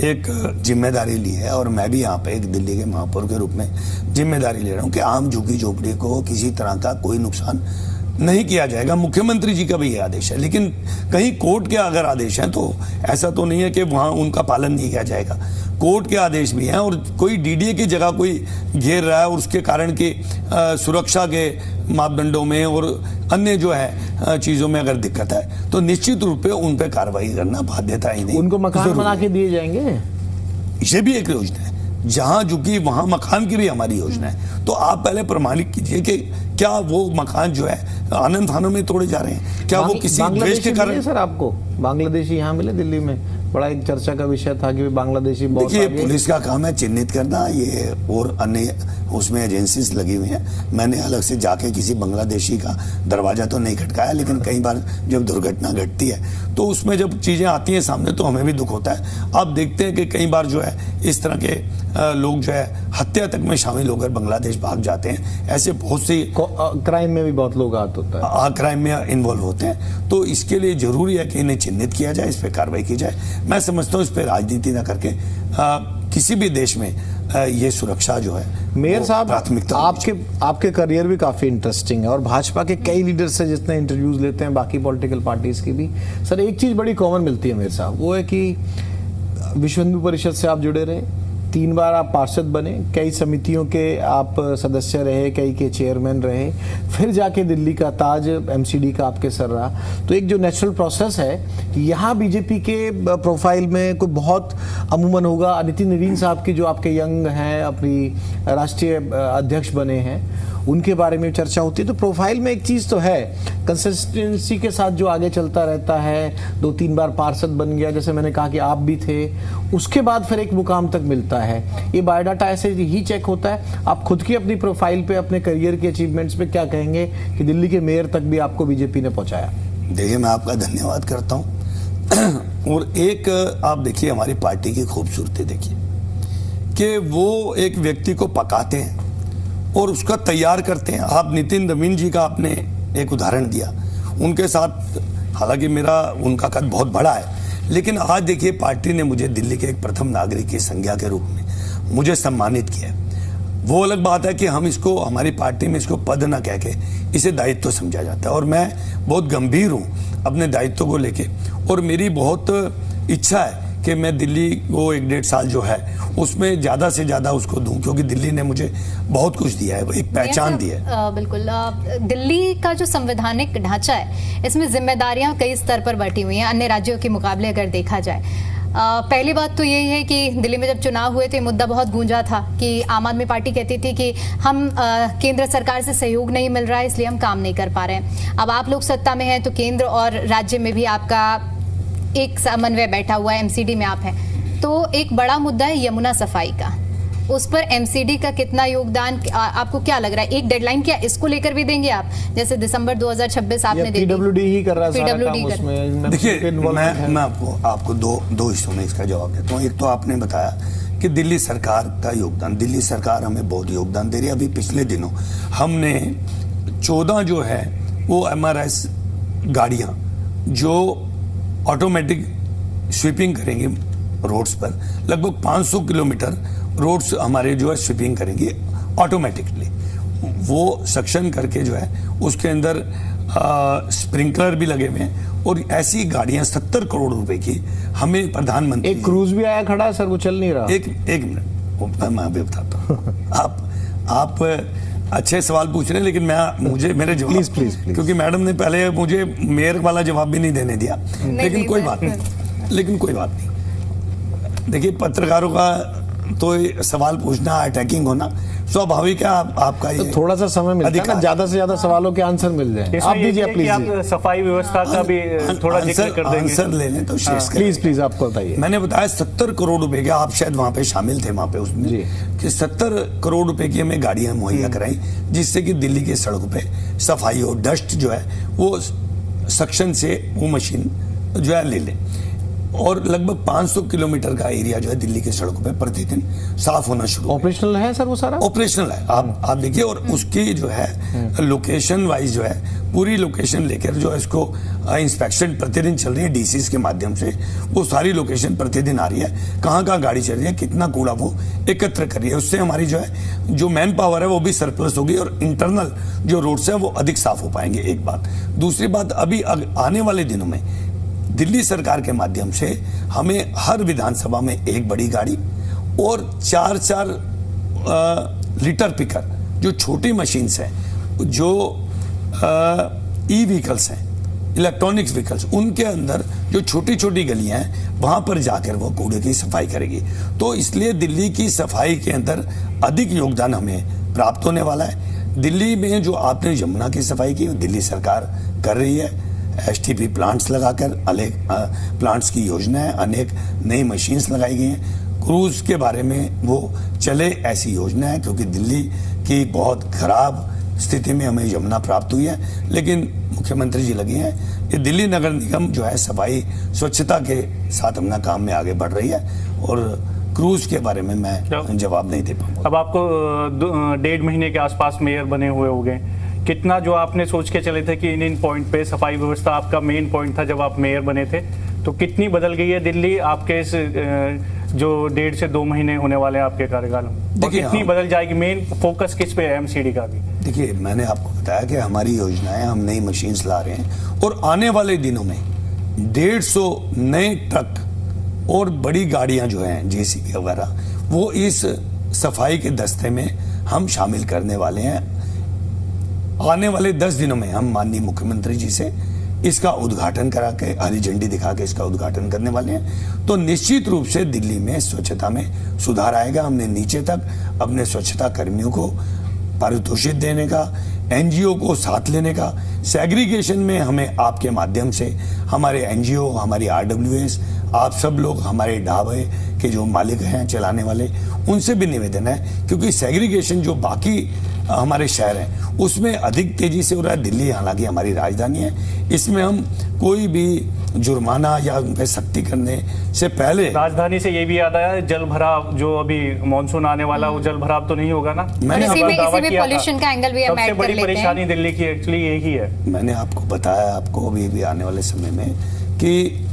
एक जिम्मेदारी ली है और मैं भी यहाँ पे एक दिल्ली के महापौर के रूप में जिम्मेदारी ले रहा हूँ कि आम झुग्गी झोपड़ी को किसी तरह का कोई नुकसान नहीं किया जाएगा। मुख्यमंत्री जी का भी ये आदेश है, लेकिन कहीं कोर्ट के अगर आदेश हैं तो ऐसा तो नहीं है कि वहाँ उनका पालन नहीं किया जाएगा। कोर्ट के आदेश भी हैं और कोई डीडीए की जगह कोई घेर रहा है और उसके कारण की सुरक्षा के मापदंडों में और अन्य जो है चीज़ों में अगर दिक्कत है तो निश्चित रूप से उन पर कार्रवाई करना बाध्यता ही नहीं। उनको मकान बना के दिए जाएंगे, ये भी एक योजना है। जहां झुकी वहां मकान की भी हमारी योजना है। तो आप पहले प्रमाणित कीजिए कि क्या वो मकान जो है आनंद थानों में तोड़े जा रहे हैं, क्या वो किसी द्वेष के कारण। सर आपको बांग्लादेशी यहाँ मिले दिल्ली में, बड़ा एक चर्चा का विषय था कि बांग्लादेशी बहुत। देखिए, पुलिस का काम है चिन्हित करना, ये और अन्य उसमें एजेंसीज लगी हुई हैं। मैंने अलग से जाके किसी बांग्लादेशी का दरवाजा तो नहीं खटकाया, लेकिन कई बार जब दुर्घटना घटती है तो उसमें जब चीज़ें आती हैं सामने तो हमें भी दुख होता है। आप देखते हैं कि कई बार जो है इस तरह के लोग जो है हत्या तक में शामिल होकर बांग्लादेश भाग जाते हैं। ऐसे बहुत सी क्राइम में भी बहुत लोग हाथ होता है, क्राइम में इन्वॉल्व होते हैं। तो इसके लिए जरूरी है कि इन्हें चिन्हित किया जाए, इस पर कार्रवाई की जाए। मैं समझता हूँ इस पर राजनीति ना करके किसी भी देश में ये सुरक्षा जो है। मेयर साहब, आपके करियर भी काफी इंटरेस्टिंग है और भाजपा के कई लीडर से जितने इंटरव्यूज लेते हैं, बाकी पॉलिटिकल पार्टीज की भी, सर एक चीज बड़ी कॉमन मिलती है मेयर साहब, वो है कि विश्व हिंदू परिषद से आप जुड़े रहे, 3 बार आप पार्षद बने, कई समितियों के आप सदस्य रहे, कई के चेयरमैन रहे, फिर जाके दिल्ली का ताज एमसीडी का आपके सर रहा। तो एक जो नेचुरल प्रोसेस है कि यहाँ बीजेपी के प्रोफाइल में कोई बहुत अमूमन होगा। नितिन नवीन साहब की जो आपके यंग हैं, अपनी राष्ट्रीय अध्यक्ष बने हैं, उनके बारे में चर्चा होती है। तो प्रोफाइल में एक चीज़ तो है, कंसिस्टेंसी के साथ जो आगे चलता रहता है, 2-3 बार पार्षद बन गया, जैसे मैंने कहा कि आप भी थे, उसके बाद फिर एक मुकाम तक मिलता है। ये बायोडाटा ऐसे ही चेक होता है। आप खुद की अपनी प्रोफाइल पे, अपने करियर के अचीवमेंट्स पे क्या कहेंगे कि दिल्ली के मेयर तक भी आपको बीजेपी ने पहुंचाया? देखिए, मैं आपका धन्यवाद करता हूँ। और एक आप देखिए हमारी पार्टी की खूबसूरती देखिए कि वो एक व्यक्ति को पकाते हैं और उसका तैयार करते हैं। आप नितिन नवीन जी का आपने एक उदाहरण दिया, उनके साथ हालांकि मेरा उनका कद बहुत बड़ा है, लेकिन आज देखिए पार्टी ने मुझे दिल्ली के एक प्रथम नागरिक की संज्ञा के रूप में मुझे सम्मानित किया। वो अलग बात है कि हम इसको हमारी पार्टी में इसको पद ना कह के इसे दायित्व समझा जाता है और मैं बहुत गंभीर हूँ अपने दायित्व को लेके। और मेरी बहुत इच्छा है कि मैं दिल्ली को 1-1.5 साल जो है उसमें ज़्यादा से ज़्यादा उसको दूं, क्योंकि दिल्ली ने मुझे बहुत कुछ दिया है, एक पहचान दी है। बिल्कुल, दिल्ली का जो संवैधानिक ढांचा है इसमें जिम्मेदारियां कई स्तर पर बटी हुई हैं अन्य राज्यों के मुकाबले अगर देखा जाए। पहली बात तो यही है कि दिल्ली में जब चुनाव हुए तो ये मुद्दा बहुत गूंजा था कि आम आदमी पार्टी कहती थी कि हम केंद्र सरकार से सहयोग नहीं मिल रहा है इसलिए हम काम नहीं कर पा रहे हैं। अब आप लोग सत्ता में हैं तो केंद्र और राज्य में भी आपका एक समन्वय बैठा हुआ है, एमसीडी में आप हैं, तो एक बड़ा मुद्दा है यमुना सफाई का। उस पर एमसीडी का कितना योगदान, आपको क्या लग रहा है? एक डेडलाइन क्या इसको लेकर भी देंगे आप, जैसे दिसंबर 2026 आपने दे दी? पीडब्ल्यूडी ही कर रहा है सारा काम PWD उसमें। देखिए, मैं आपको दो हिस्सों में इसका जवाब देता हूँ। एक तो आपने बताया कि दिल्ली सरकार का योगदान, दिल्ली सरकार हमें बहुत योगदान दे रही है। अभी पिछले दिनों हमने 14 जो है वो MRS गाड़ियाँ जो ऑटोमेटिक स्वीपिंग करेंगे रोड्स पर, लगभग 500 किलोमीटर रोड्स हमारे जो है स्वीपिंग करेंगी ऑटोमेटिकली। वो सक्शन करके जो है उसके अंदर स्प्रिंकलर भी लगे हुए हैं, और ऐसी गाड़ियां 70 करोड़ रुपए की हमें प्रधानमंत्री। एक क्रूज भी आया खड़ा है सर, वो चल नहीं रहा। एक मिनट, मैं अभी बताता हूँ। आप अच्छे सवाल पूछ रहे हैं, लेकिन मुझे मेरे जवाब प्लीज क्योंकि मैडम ने पहले मुझे मेयर वाला जवाब भी नहीं देने दिया, लेकिन कोई बात नहीं। देखिए, पत्रकारों का तो सवाल पूछना, अटैकिंग होना स्वाभाविक है। आपका ये तो थोड़ा सा समय मिलता है ना, ज्यादा से ज्यादा सवालों के आंसर मिल जाए। आप दीजिए प्लीज। आप सफाई व्यवस्था का भी थोड़ा जिक्र कर देंगे। आंसर ले लें तो शेष प्लीज आपको बताइए। मैंने बताया 70 करोड़ रुपए के, आप शायद वहां पे शामिल थे वहां पे उसमें, कि 70 करोड़ रुपए की हमें गाड़ियां मुहैया कराई, जिससे कि दिल्ली की सड़कों पे सफाई हो, डस्ट जो है वो सक्शन से वो मशीन जो है ले ले, और लगभग 500 किलोमीटर का एरिया जो है दिल्ली के सड़कों पे प्रतिदिन साफ होना शुरू। ऑपरेशनल है सर वो सारा? ऑपरेशनल है। आप देखिए, और उसकी जो है लोकेशन वाइज जो है पूरी लोकेशन लेकर जो है इसको इंस्पेक्शन प्रतिदिन चल रही है डीसीज के माध्यम से। वो सारी लोकेशन प्रतिदिन आ रही है, कहाँ कहाँ गाड़ी चल रही है, कितना कूड़ा वो एकत्र कर रही है। उससे हमारी जो है जो मैन पावर है वो भी सरप्लस होगी, और इंटरनल जो रोड्स है वो अधिक साफ हो पाएंगे। एक बात। दूसरी बात, अभी आने वाले दिनों में दिल्ली सरकार के माध्यम से हमें हर विधानसभा में एक बड़ी गाड़ी और 4-4 लीटर पिकर, जो छोटी मशीन्स हैं, जो ई व्हीकल्स हैं, इलेक्ट्रॉनिक्स व्हीकल्स, उनके अंदर जो छोटी छोटी गलियां हैं वहां पर जाकर वो कूड़े की सफाई करेगी। तो इसलिए दिल्ली की सफाई के अंदर अधिक योगदान हमें प्राप्त होने वाला है। दिल्ली में जो आपने यमुना की सफाई की, दिल्ली सरकार कर रही है। STP प्लांट्स लगाकर अनेक प्लांट्स की योजना है, अनेक नई मशीन्स लगाई गई हैं। क्रूज के बारे में वो चले ऐसी योजना है, क्योंकि दिल्ली की बहुत खराब स्थिति में हमें यमुना प्राप्त हुई है, लेकिन मुख्यमंत्री जी लगे हैं कि दिल्ली नगर निगम जो है सफाई स्वच्छता के साथ अपना काम में आगे बढ़ रही है, और क्रूज के बारे में मैं जवाब नहीं दे पाऊंगा। अब आपको 1.5 महीने के आसपास मेयर बने हुए हो गए, कितना जो आपने सोच के चले थे कि इन पॉइंट पे सफाई व्यवस्था आपका मेन पॉइंट था जब आप मेयर बने थे, तो कितनी बदल गई है दिल्ली आपके इस जो 1.5 से 2 महीने होने वाले हैं आपके कार्यकाल में? देखिए, कितनी बदल जाएगी? मेन फोकस किस पे है MCD का भी? देखिए, मैंने आपको बताया कि हमारी योजनाएं, हम नई मशीन्स ला रहे हैं, और आने वाले दिनों में 150 नए ट्रक और बड़ी गाड़ियां जो हैं JCB वगैरह, वो इस सफाई के दस्ते में हम शामिल करने वाले हैं। आने वाले 10 दिनों में हम माननीय मुख्यमंत्री जी से इसका उद्घाटन करा के, हरी झंडी दिखा के इसका उद्घाटन करने वाले हैं। तो निश्चित रूप से दिल्ली में स्वच्छता में सुधार आएगा। हमने नीचे तक अपने स्वच्छता कर्मियों को पारितोषिक देने का, NGO को साथ लेने का, सेग्रीगेशन में हमें आपके माध्यम से हमारे NGO, हमारी RWS, आप सब लोग, हमारे ढाबे के जो मालिक हैं चलाने वाले, उनसे भी निवेदन है, क्योंकि सेग्रीगेशन जो बाकी हमारे शहर हैं उसमें अधिक तेजी से हो रहा है। दिल्ली हालांकि हमारी राजधानी है, इसमें हम कोई भी जुर्माना या उन पर सख्ती करने से पहले। राजधानी से ये भी याद आया, जल भराव जो अभी मानसून आने वाला, वो जल भराव तो नहीं होगा ना? मैंने पॉल्यूशन का एंगल भी हम सबसे ऐड बड़ी कर लेते परेशानी दिल्ली की एक्चुअली यही है। मैंने आपको बताया, आपको अभी आने वाले समय में, कि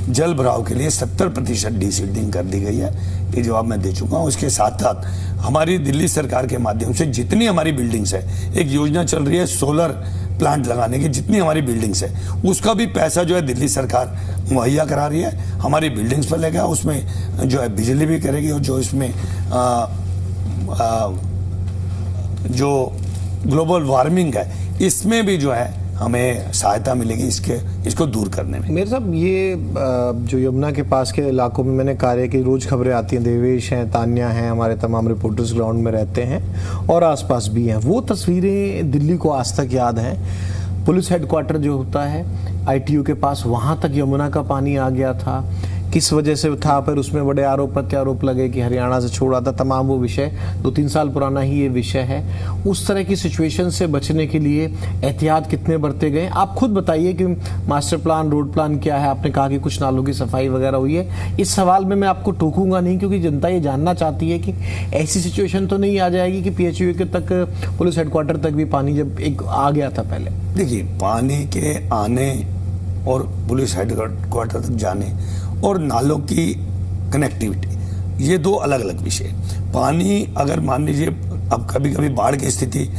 जल भराव के लिए 70% डीसीडिंग कर दी गई है। ये जवाब मैं दे चुका हूँ। इसके साथ साथ हमारी दिल्ली सरकार के माध्यम से जितनी हमारी बिल्डिंग्स है, एक योजना चल रही है सोलर प्लांट लगाने की, जितनी हमारी बिल्डिंग्स है उसका भी पैसा जो है दिल्ली सरकार मुहैया करा रही है। हमारी बिल्डिंग्स पर लेगा, उसमें जो है बिजली भी करेगी, और जो इसमें जो ग्लोबल वार्मिंग है इसमें भी जो है हमें सहायता मिलेगी इसको दूर करने में। मेरे साहब ये जो यमुना के पास के इलाकों में मैंने कार्य की रोज खबरें आती हैं, देवेश हैं, तान्या हैं, हमारे तमाम रिपोर्टर्स ग्राउंड में रहते हैं और आसपास भी हैं, वो तस्वीरें दिल्ली को आज तक याद हैं। पुलिस हेडक्वार्टर जो होता है ITU के पास, वहां तक यमुना का पानी आ गया था, किस वजह से था, फिर उसमें बड़े आरोप प्रत्यारोप लगे कि हरियाणा से छोड़ा था, तमाम वो विषय 2-3 साल पुराना ही ये विषय है। उस तरह की सिचुएशन से बचने के लिए एहतियात कितने बरते गए? आप खुद बताइए कि मास्टर प्लान, रोड प्लान क्या है? आपने कहा कि कुछ नालों की सफाई वगैरह हुई है। इस सवाल में मैं आपको टोकूंगा नहीं, क्योंकि जनता ये जानना चाहती है कि ऐसी सिचुएशन तो नहीं आ जाएगी कि PHU के तक, पुलिस हेडक्वार्टर तक भी पानी जब एक आ गया था पहले। देखिए, पानी के आने और पुलिस हेडक्वार्टर तक जाने और नालों की कनेक्टिविटी, ये दो अलग अलग विषय। पानी अगर मान लीजिए अब कभी कभी बाढ़ की स्थिति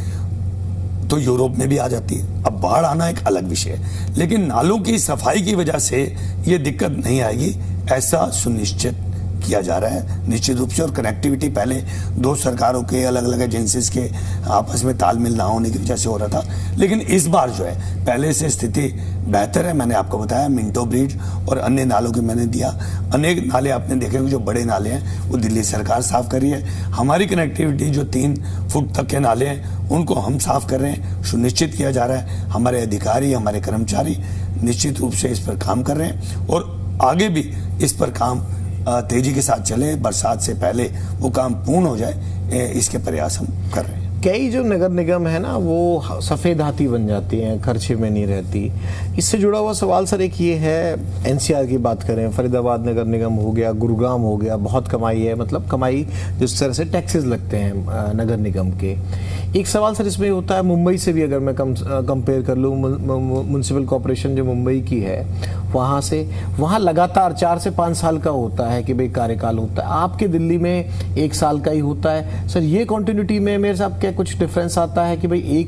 तो यूरोप में भी आ जाती है, अब बाढ़ आना एक अलग विषय है, लेकिन नालों की सफाई की वजह से ये दिक्कत नहीं आएगी ऐसा सुनिश्चित किया जा रहा है निश्चित रूप से। और कनेक्टिविटी पहले दो सरकारों के अलग अलग एजेंसीज के आपस में तालमेल ना होने की वजह से हो रहा था, लेकिन इस बार जो है पहले से स्थिति बेहतर है। मैंने आपको बताया मिंटो ब्रिज और अन्य नालों के मैंने दिया, अनेक नाले आपने देखे जो बड़े नाले हैं वो दिल्ली सरकार साफ कर रही है। हमारी कनेक्टिविटी जो 3 फुट तक के नाले हैं उनको हम साफ कर रहे हैं, सुनिश्चित किया जा रहा है। हमारे अधिकारी, हमारे कर्मचारी निश्चित रूप से इस पर काम कर रहे हैं और आगे भी इस पर काम तेजी के साथ चले, बरसात से पहले वो काम पूर्ण हो जाए, इसके प्रयास हम कर रहे हैं। कई जो नगर निगम है ना, वो सफ़ेद हाथी बन जाती हैं, खर्चे में नहीं रहती। इससे जुड़ा हुआ सवाल सर एक ये है, NCR की बात करें, फरीदाबाद नगर निगम हो गया, गुरुग्राम हो गया, बहुत कमाई है, मतलब कमाई जिस तरह से टैक्सेस लगते हैं नगर निगम के। एक सवाल सर इसमें होता है, मुंबई से भी अगर मैं कंपेयर कर लूँ, म्यूनसिपल कॉरपोरेशन जो मुंबई की है, वहाँ से वहाँ लगातार 4 से 5 साल का होता है कि भाई कार्यकाल होता है। आपके दिल्ली में 1 साल का ही होता है। सर ये कॉन्टिन्यूटी में मेरे साहब क्या कुछ डिफरेंस आता है कि भाई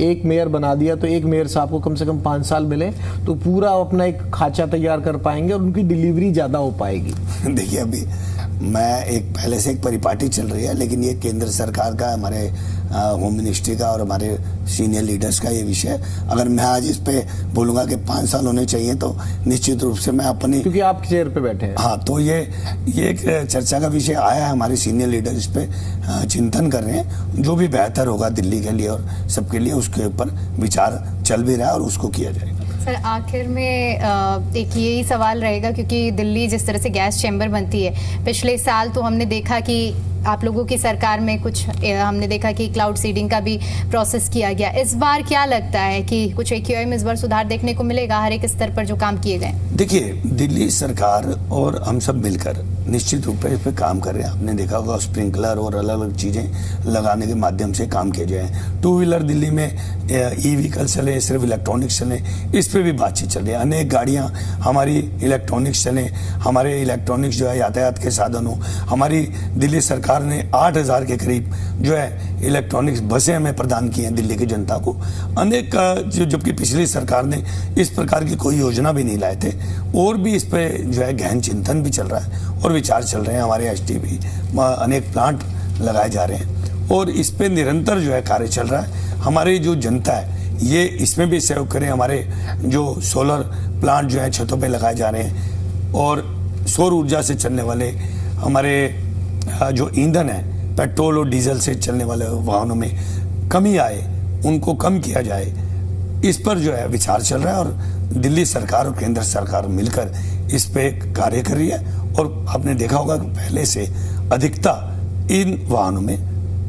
एक मेयर बना दिया तो एक मेयर साहब को कम से कम 5 साल मिले तो पूरा अपना एक खाचा तैयार कर पाएंगे और उनकी डिलीवरी ज़्यादा हो पाएगी? देखिए, अभी मैं पहले से एक परिपाटी चल रही है, लेकिन ये केंद्र सरकार का, हमारे होम मिनिस्ट्री का और हमारे सीनियर लीडर्स का ये विषय। अगर मैं आज इस पे बोलूँगा कि 5 साल होने चाहिए तो निश्चित रूप से मैं अपनी, क्योंकि आप चेयर पे बैठे हैं। हाँ, तो ये एक चर्चा का विषय आया है, हमारे सीनियर लीडर इस पे चिंतन कर रहे हैं। जो भी बेहतर होगा दिल्ली के लिए और सबके लिए, उसके ऊपर विचार चल भी रहा है और उसको किया जाएगा। सर आखिर में एक यही सवाल रहेगा, क्योंकि दिल्ली जिस तरह से गैस चैम्बर बनती है, पिछले साल तो हमने देखा कि आप लोगों की सरकार में कुछ हमने देखा कि क्लाउड सीडिंग का भी प्रोसेस किया गया। इस बार क्या लगता है कि कुछ AQI में इस बार सुधार देखने को मिलेगा हर एक स्तर पर जो काम किए गए? देखिए, दिल्ली सरकार और हम सब मिलकर निश्चित रूप से इस पर काम कर रहे हैं। आपने देखा होगा स्प्रिंकलर और अलग अलग चीज़ें लगाने के माध्यम से काम किए जाए। 2 व्हीलर दिल्ली में ई-व्हीकल चले, सिर्फ इलेक्ट्रॉनिक्स चले, इस पर भी बातचीत चल रही है। अनेक गाड़ियाँ हमारी इलेक्ट्रॉनिक्स चले, हमारे इलेक्ट्रॉनिक्स जो है यातायात के साधन हो। हमारी दिल्ली सरकार ने 8000 के करीब जो है इलेक्ट्रॉनिक्स बसें हमें प्रदान की हैं दिल्ली की जनता को। अनेक जबकि पिछली सरकार ने इस प्रकार की कोई योजना भी नहीं लाए थे। और भी इस पे जो है गहन चिंतन भी चल रहा है और विचार चल रहे हैं। हमारे ST भी अनेक प्लांट लगाए जा रहे हैं और इस पे निरंतर जो है कार्य चल रहा है। हमारी जो जनता है ये इसमें भी सहयोग करें। हमारे जो सोलर प्लांट जो है छतों पे लगाए जा रहे हैं और सौर ऊर्जा से चलने वाले हमारे जो ईंधन है, पेट्रोल और डीजल से चलने वाले वाहनों में कमी आए, उनको कम किया जाए, इस पर जो है विचार चल रहा है। और दिल्ली सरकार और केंद्र सरकार मिलकर इस पे कार्य कर रही है। और आपने देखा होगा कि पहले से अधिकता इन वाहनों में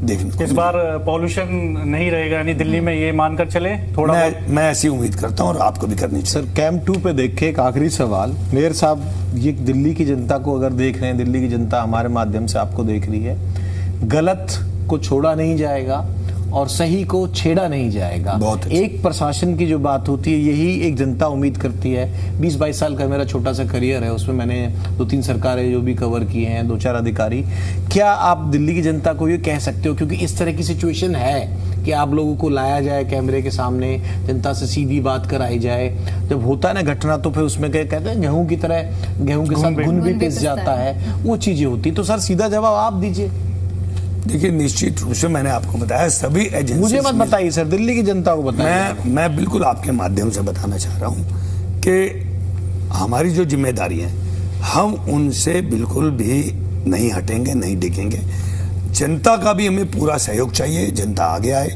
देखने को इस बार पॉल्यूशन नहीं रहेगा, यानी दिल्ली में ये मानकर चले थोड़ा। मैं ऐसी उम्मीद करता हूँ और आपको भी करनी चाहिए। सर कैंप 2 पे देख के एक आखिरी सवाल, मेयर साहब, ये दिल्ली की जनता को अगर देख रहे हैं, दिल्ली की जनता हमारे माध्यम से आपको देख रही है, गलत को छोड़ा नहीं जाएगा और सही को छेड़ा नहीं जाएगा। बहुत एक प्रशासन की जो बात होती है, यही एक जनता उम्मीद करती है। 20-22 साल का मेरा छोटा सा करियर है, उसमें मैंने 2-3 सरकारें जो भी कवर की हैं, 2-4 अधिकारी। क्या आप दिल्ली की जनता को ये कह सकते हो, क्योंकि इस तरह की सिचुएशन है कि आप लोगों को लाया जाए कैमरे के सामने, जनता से सीधी बात कराई जाए, जब होता है ना घटना तो फिर उसमें कहते हैं गेहूं की तरह गेहूं के साथ घुन भी पिस जाता है, वो चीजें होती। तो सर सीधा जवाब आप दीजिए। देखिए, निश्चित रूप से मैंने आपको बताया, सभी एजेंसी, मुझे मत बताइए सर, दिल्ली की जनता को बताइए। मैं बिल्कुल आपके माध्यम से बताना चाह रहा हूं कि हमारी जो जिम्मेदारी है, हम उनसे बिल्कुल भी नहीं हटेंगे, नहीं डिगेंगे। जनता का भी हमें पूरा सहयोग चाहिए, जनता आगे आए।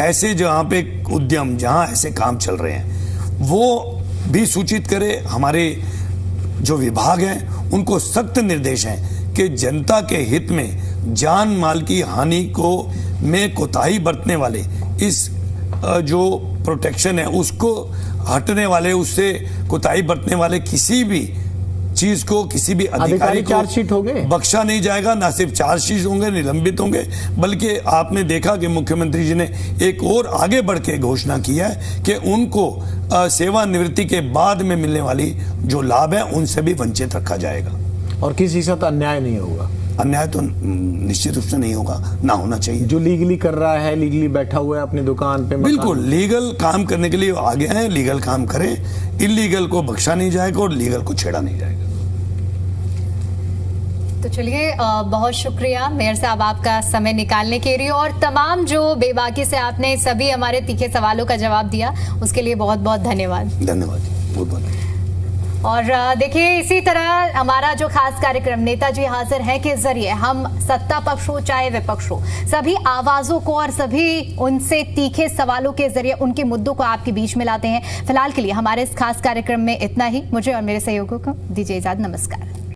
ऐसे जहां पे उद्यम, जहां ऐसे काम चल रहे हैं, वो भी सूचित करे। हमारे जो विभाग हैं उनको सख्त निर्देश हैं कि जनता के हित में जान माल की हानि को में कोताही बरतने वाले, इस जो प्रोटेक्शन है उसको हटने वाले, उससे कोताही बरतने वाले किसी भी चीज को, किसी भी अधिकारी को चार्जशीट हो गए, बख्शा नहीं जाएगा। ना सिर्फ चार्जशीट होंगे, निलंबित होंगे, बल्कि आपने देखा कि मुख्यमंत्री जी ने एक और आगे बढ़ के घोषणा की है कि उनको सेवानिवृत्ति के बाद में मिलने वाली जो लाभ है उनसे भी वंचित रखा जाएगा और किसी साथ अन्याय नहीं होगा। अन्याय तो निश्चित रूप से नहीं होगा, ना होना चाहिए। जो लीगली कर रहा है, लीगली बैठा हुआ है अपनी दुकान पे, बिल्कुल लीगल काम करने के लिए आगे हैं, लीगल काम करें। इलीगल को बख्शा नहीं जाएगा और लीगल को छेड़ा नहीं जाएगा। तो चलिए, बहुत शुक्रिया मेयर साहब आपका समय निकालने के लिए, और तमाम जो बेबाकी से आपने सभी हमारे तीखे सवालों का जवाब दिया उसके लिए बहुत बहुत धन्यवाद। धन्यवाद, बहुत बहुत। और देखिए, इसी तरह हमारा जो खास कार्यक्रम नेताजी हाजिर हैं के जरिए हम सत्ता पक्ष हो चाहे विपक्ष हो, सभी आवाजों को और सभी उनसे तीखे सवालों के जरिए उनके मुद्दों को आपके बीच में लाते हैं। फिलहाल के लिए हमारे इस खास कार्यक्रम में इतना ही। मुझे और मेरे सहयोगियों को दीजिए इजाजत। नमस्कार।